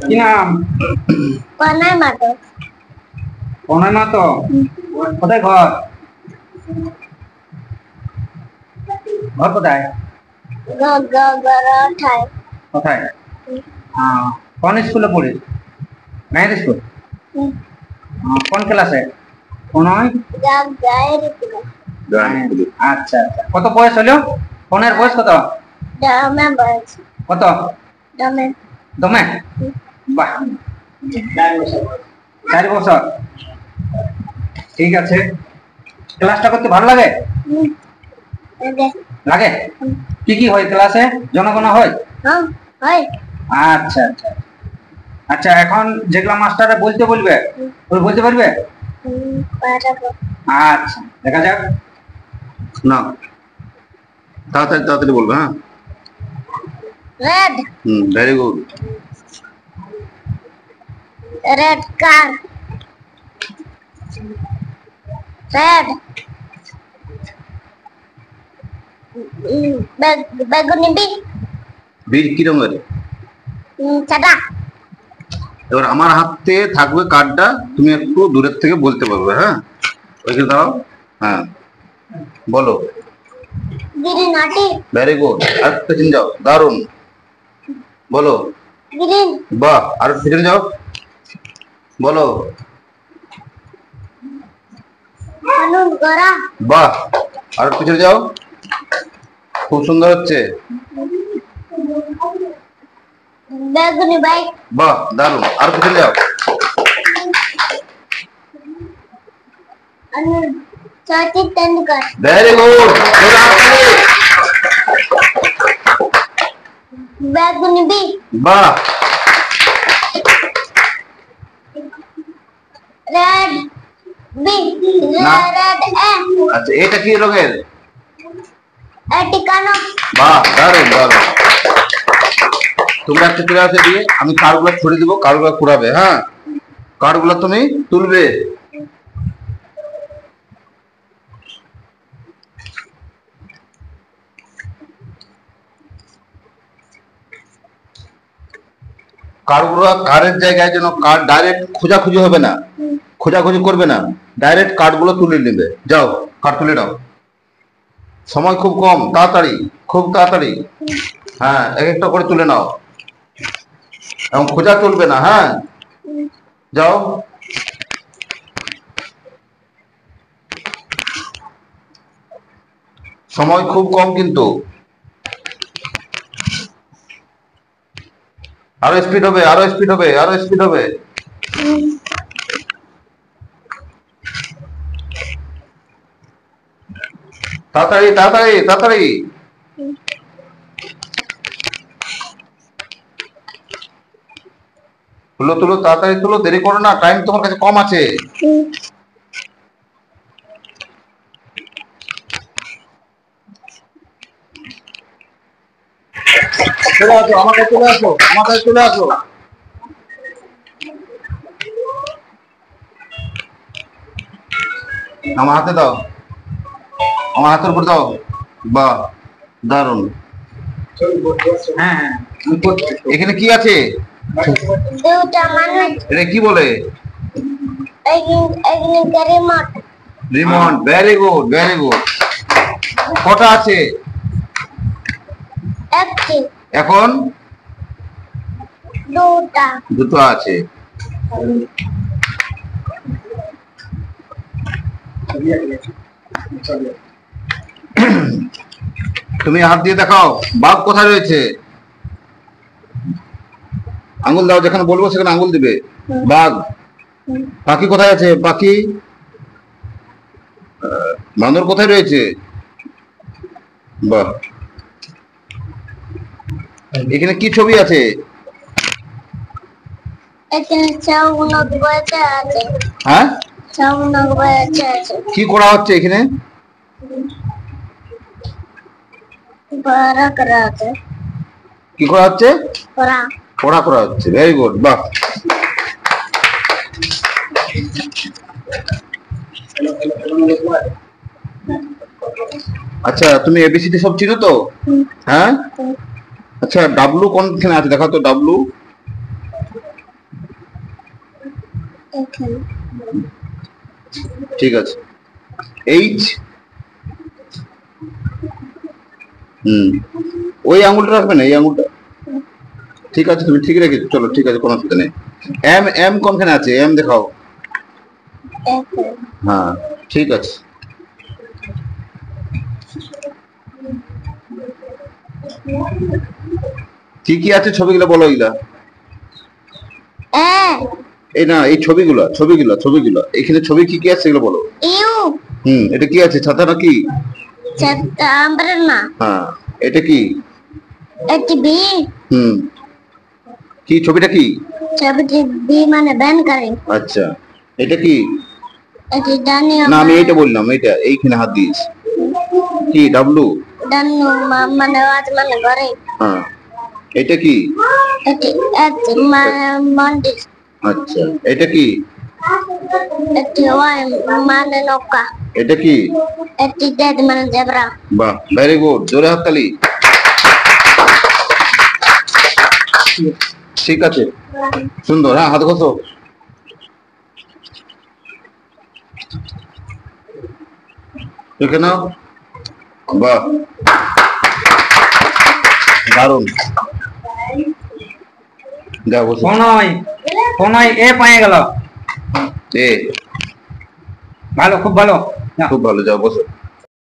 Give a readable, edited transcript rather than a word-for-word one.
কি নাম? কনাই মাতো। কনাই মাতো? কোথায় ঘর? ঘর কোথায়? কোথায়? কোন স্কুলে পড়িস? Night school? কোন ক্লাসে? কনয়? আচ্ছা আচ্ছা। কত বয়স হলো? ফোনের বয়স কত? কত? দমে? বাহ, 4 বছর। ঠিক আছে। ক্লাসটা করতে ভালো লাগে? লাগে? কি কি হয় ক্লাসে? জনগণ হয়? আচ্ছা আচ্ছা আচ্ছা। এখন যেগুলা মাস্টারে বলতে বলবে ওই বলতে পারবে? আচ্ছা, দেখা যাক। না, তাড়াতাড়ি তাড়াতাড়ি বলবে। হ্যাঁ, রেড। Very good. রেড কার। রেড। বেগুনি বি। বীর কি রঙের? সাদা। এবার আমার হাতে থাকবে কার্ডটা, তুমি একটু দূরের থেকে বলতে পারবে। হ্যাঁ, ওইখানে দাও। হ্যাঁ, বলো। গ্রিন নাটি। Very good. আর পেছনে যাও, দারুন। বলো। গ্রিন। বাহ, আর পেছনে যাও, বলো। হলুদ গোরা। বাহ, আর পিছনে যাও, খুব সুন্দর হচ্ছে। বেগুনি ভাই। বাহ, দারুন। আর পিছনে যাও। সচিন তেন্ডুলকর। Very good. বেগুনি বি। বাহ। Red B. Red A. আচ্ছা, এটা কি রঙের? এটিকানো। বাহ, দারুন দারুন। তোমরা একটা ক্লাসে দিয়ে আমি কার্ডগুলো ছড়িয়ে দেবো, কার্ডগুলো কুড়াবে। হ্যাঁ, কার্ডগুলো তুমি তুলবে। কার্ডগুলো কার্ডের জায়গায় যেন কার্ড ডাইরেক্ট খোঁজাখুঁজি হবে না, খোঁজাখুঁজি করবে না, ডাইরেক্ট কার্ডগুলো তুলে নেবে। যাও, কার্ড তুলে নাও। সময় খুব কম, তাড়াতাড়ি, খুব তাড়াতাড়ি। হ্যাঁ, এক একটা করে তুলে নাও এবং খোঁজা চলবে না। হ্যাঁ, যাও। সময় খুব কম কিন্তু। আরো স্পিড হবে, আরো স্পিড হবে, আরো স্পিড হবে। তাড়াতাড়ি তাড়াতাড়ি তাড়াতাড়ি। তুলো তুলো, তাড়াতাড়ি তুলো, দেরি করো না, টাইম তোমার কাছে কম আছে। চলে আসো, আমার কাছে চলে আসো, আমার কাছে চলে আসো। আমার হাতে দাও, আমার হাতের উপর দাও। বাহ, দারুন। হ্যাঁ হ্যাঁ, এখানে কি আছে? দুটা মানুষ। এটা কি বলে? Remote. Remote. Very good, very good. কটা আছে? একটি। এখন দুটা। দুটো আছে। তুমি হাত দিয়ে দেখাও, বাঘ কোথায় রয়েছে? আঙ্গুল দাও, যেখানে বলবো সেখানে আঙ্গুল দিবে। বাঘ। পাখি কোথায় আছে? পাখি। বান্দর কোথায় রয়েছে? বাহ। এখানে কি ছবি আছে? এখানে চাউনক বসে আছে। হ্যাঁ, চাউনক বসে আছে। কি করা হচ্ছে এখানে? পড়া করা আছে। কি করা হচ্ছে? পড়া। পড়া করা হচ্ছে। Very good. বাহ। আচ্ছা, তুমি এবিসিডি সব চিনো তো? হ্যাঁ, আচ্ছা, ডাব্লু কোনখানে আছে দেখাও তো। ডাব্লু এখানে ঠিক আছে। এইচ, ওই আঙুলটা রাখবে না, এই আঙুলটা। ঠিক আছে, তুমি ঠিক রেখেছো, চলো ঠিক আছে, কোনো অসুবিধা নেই। এম, এম কোনখানে আছে? এম দেখাও। এখানে হ্যাঁ ঠিক আছে। কি কি আছে ছবিগুলো বলো, এগুলা। এ এই না, এই ছবিগুলো ছবিগুলো ছবিগুলো এখানে ছবি কি কি আছে সেগুলো বলো। ইউ এটা কি আছে? ছাতা নাকি? আমব্রেলা হ্যাঁ, এটা কি? এটি বি হুম, কি ছবিটা কি? ছবিটি বি মানে ব্যান করে আচ্ছা, এটা কি? এটি ডানিও না, আমি এইটা বললাম, এইটা এইখানে হাত দিয়েছি। কি? ডাব্লু। ডানু মানে আজ মানে করে হ্যাঁ, এটা কি? এটি এটি মন্দির আচ্ছা, এটা কি? এটি ওয়াই মানে নৌকা এটা কি? এটি ডেড মানে জেব্রা বাহ, ভেরি গুড, জোরে হাততালি। ঠিক আছে, সুন্দর। হ্যাঁ, হাত ঘষো। দেখে নাও, বাহ, দারুণ। যাও বসো। প্রণয়, প্রণয় এ পেয়ে গেল। এ, ভালো, খুব ভালো। খুব ভালো, যাও বসো।